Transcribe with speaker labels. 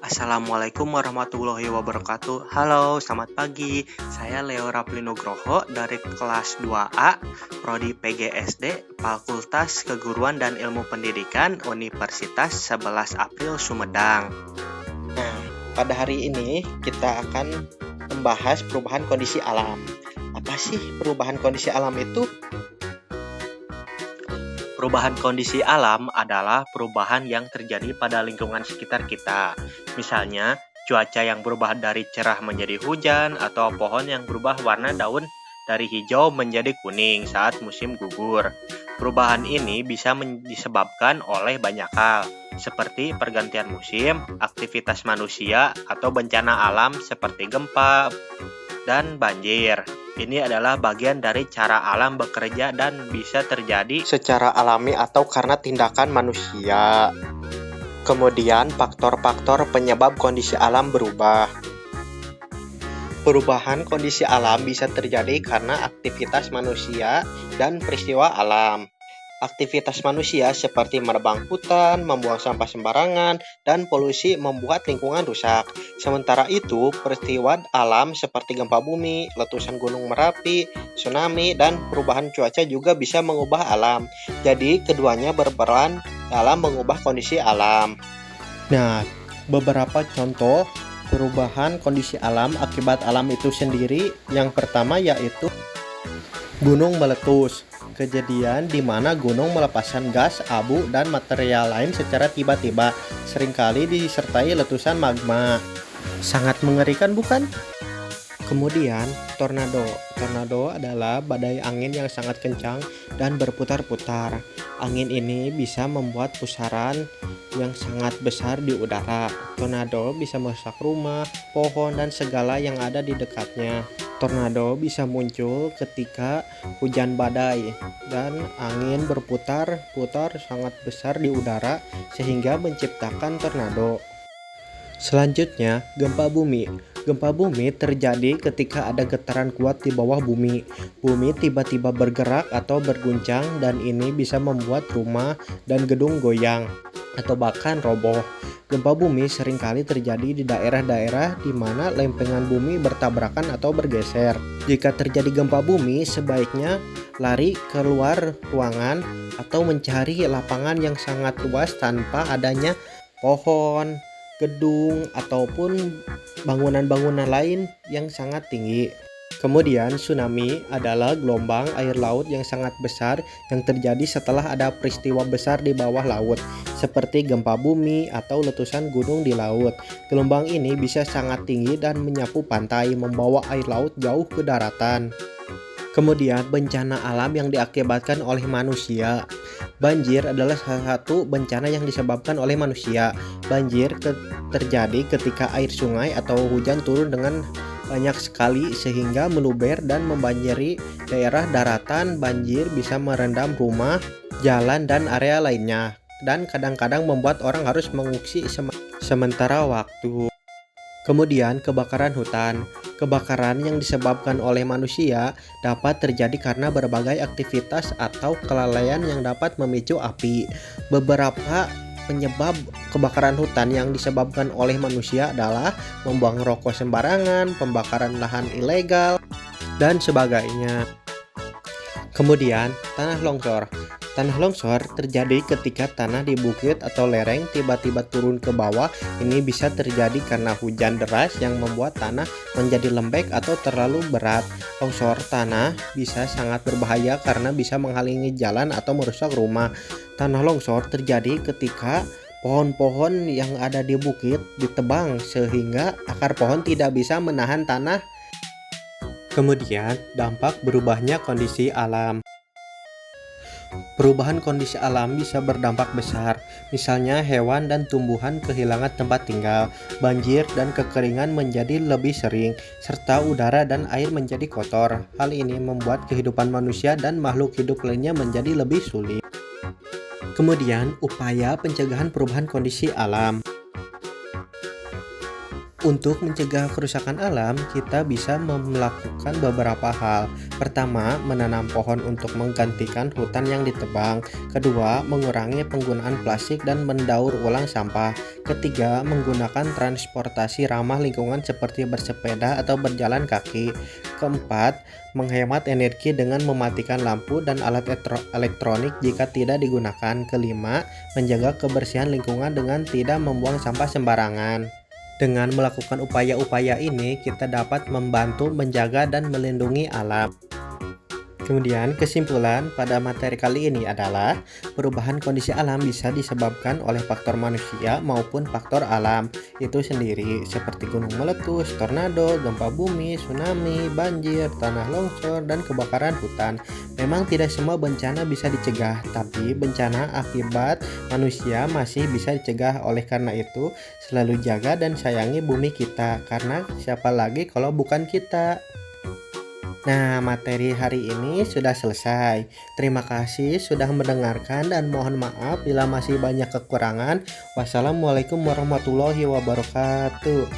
Speaker 1: Assalamualaikum warahmatullahi wabarakatuh. Halo, selamat pagi. Saya Leo Rapli Nugroho dari kelas 2A, Prodi PGSD, Fakultas Keguruan dan Ilmu Pendidikan, Universitas 11 April Sumedang.
Speaker 2: Nah, pada hari ini kita akan membahas perubahan kondisi alam. Apa sih perubahan kondisi alam itu?
Speaker 1: Perubahan kondisi alam adalah perubahan yang terjadi pada lingkungan sekitar kita. Misalnya, cuaca yang berubah dari cerah menjadi hujan atau pohon yang berubah warna daun dari hijau menjadi kuning saat musim gugur. Perubahan ini bisa disebabkan oleh banyak hal, seperti pergantian musim, aktivitas manusia, atau bencana alam seperti gempa dan banjir. Ini adalah bagian dari cara alam bekerja dan bisa terjadi
Speaker 2: Secara alami atau karena tindakan manusia. Kemudian faktor-faktor penyebab kondisi alam berubah. Perubahan kondisi alam bisa terjadi karena aktivitas manusia dan peristiwa alam. Aktivitas manusia seperti menebang hutan, membuang sampah sembarangan, dan polusi membuat lingkungan rusak. Sementara itu, peristiwa alam seperti gempa bumi, letusan gunung Merapi, tsunami, dan perubahan cuaca juga bisa mengubah alam. Jadi, keduanya berperan dalam mengubah kondisi alam. Nah, beberapa contoh perubahan kondisi alam akibat alam itu sendiri. Yang pertama yaitu gunung meletus. Kejadian di mana gunung melepaskan gas, abu, dan material lain secara tiba-tiba, seringkali disertai letusan magma. Sangat mengerikan, bukan? Kemudian, tornado. Tornado adalah badai angin yang sangat kencang dan berputar-putar. Angin ini bisa membuat pusaran yang sangat besar di udara. Tornado bisa merusak rumah, pohon, dan segala yang ada di dekatnya. Tornado bisa muncul ketika hujan badai dan angin berputar-putar sangat besar di udara sehingga menciptakan tornado. Selanjutnya, gempa bumi. Gempa bumi terjadi ketika ada getaran kuat di bawah bumi. Bumi tiba-tiba bergerak atau berguncang dan ini bisa membuat rumah dan gedung goyang atau bahkan roboh. Gempa bumi seringkali terjadi di daerah-daerah di mana lempengan bumi bertabrakan atau bergeser. Jika terjadi gempa bumi, sebaiknya lari keluar ruangan atau mencari lapangan yang sangat luas tanpa adanya pohon, gedung, ataupun bangunan-bangunan lain yang sangat tinggi. Kemudian tsunami adalah gelombang air laut yang sangat besar yang terjadi setelah ada peristiwa besar di bawah laut, seperti gempa bumi atau letusan gunung di laut. Gelombang ini bisa sangat tinggi dan menyapu pantai, membawa air laut jauh ke daratan. Kemudian bencana alam yang diakibatkan oleh manusia. Banjir adalah salah satu bencana yang disebabkan oleh manusia. Banjir terjadi ketika air sungai atau hujan turun dengan banyak sekali sehingga meluber dan membanjiri daerah daratan. Banjir bisa merendam rumah, jalan, dan area lainnya, dan kadang-kadang membuat orang harus mengungsi sementara waktu. Kemudian kebakaran hutan. Kebakaran yang disebabkan oleh manusia dapat terjadi karena berbagai aktivitas atau kelalaian yang dapat memicu api. Beberapa penyebab kebakaran hutan yang disebabkan oleh manusia adalah membuang rokok sembarangan, pembakaran lahan ilegal, dan sebagainya. Kemudian, tanah longsor. Tanah longsor terjadi ketika tanah di bukit atau lereng tiba-tiba turun ke bawah. Ini bisa terjadi karena hujan deras yang membuat tanah menjadi lembek atau terlalu berat. Longsor tanah bisa sangat berbahaya karena bisa menghalangi jalan atau merusak rumah. Tanah longsor terjadi ketika pohon-pohon yang ada di bukit ditebang sehingga akar pohon tidak bisa menahan tanah. Kemudian, dampak berubahnya kondisi alam. Perubahan kondisi alam bisa berdampak besar, misalnya hewan dan tumbuhan kehilangan tempat tinggal, banjir dan kekeringan menjadi lebih sering, serta udara dan air menjadi kotor. Hal ini membuat kehidupan manusia dan makhluk hidup lainnya menjadi lebih sulit. Kemudian, upaya pencegahan perubahan kondisi alam. Untuk mencegah kerusakan alam, kita bisa melakukan beberapa hal. Pertama, menanam pohon untuk menggantikan hutan yang ditebang. Kedua, mengurangi penggunaan plastik dan mendaur ulang sampah. Ketiga, menggunakan transportasi ramah lingkungan seperti bersepeda atau berjalan kaki. Keempat, menghemat energi dengan mematikan lampu dan alat elektronik jika tidak digunakan. Kelima, menjaga kebersihan lingkungan dengan tidak membuang sampah sembarangan. Dengan melakukan upaya-upaya ini, kita dapat membantu menjaga dan melindungi alam. Kemudian, kesimpulan pada materi kali ini adalah perubahan kondisi alam bisa disebabkan oleh faktor manusia maupun faktor alam itu sendiri, seperti gunung meletus, tornado, gempa bumi, tsunami, banjir, tanah longsor, dan kebakaran hutan. Memang tidak semua bencana bisa dicegah, tapi bencana akibat manusia masih bisa dicegah. Oleh karena itu, selalu jaga dan sayangi bumi kita, karena siapa lagi kalau bukan kita. Nah, materi hari ini sudah selesai. Terima kasih sudah mendengarkan dan mohon maaf bila masih banyak kekurangan. Wassalamualaikum warahmatullahi wabarakatuh.